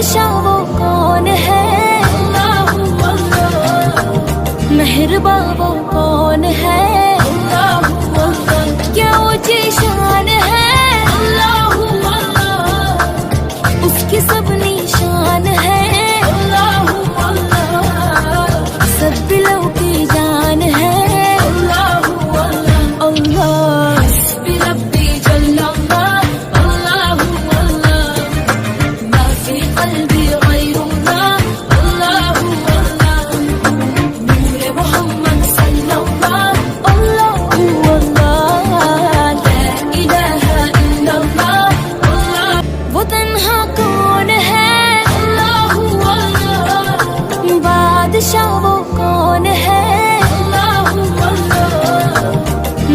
बादशाह वो कौन है, मेहरबा वो कौन है, क्या ऊंची शान है, उसकी सब निशान है, सब दिलों की जान है। अल्लाह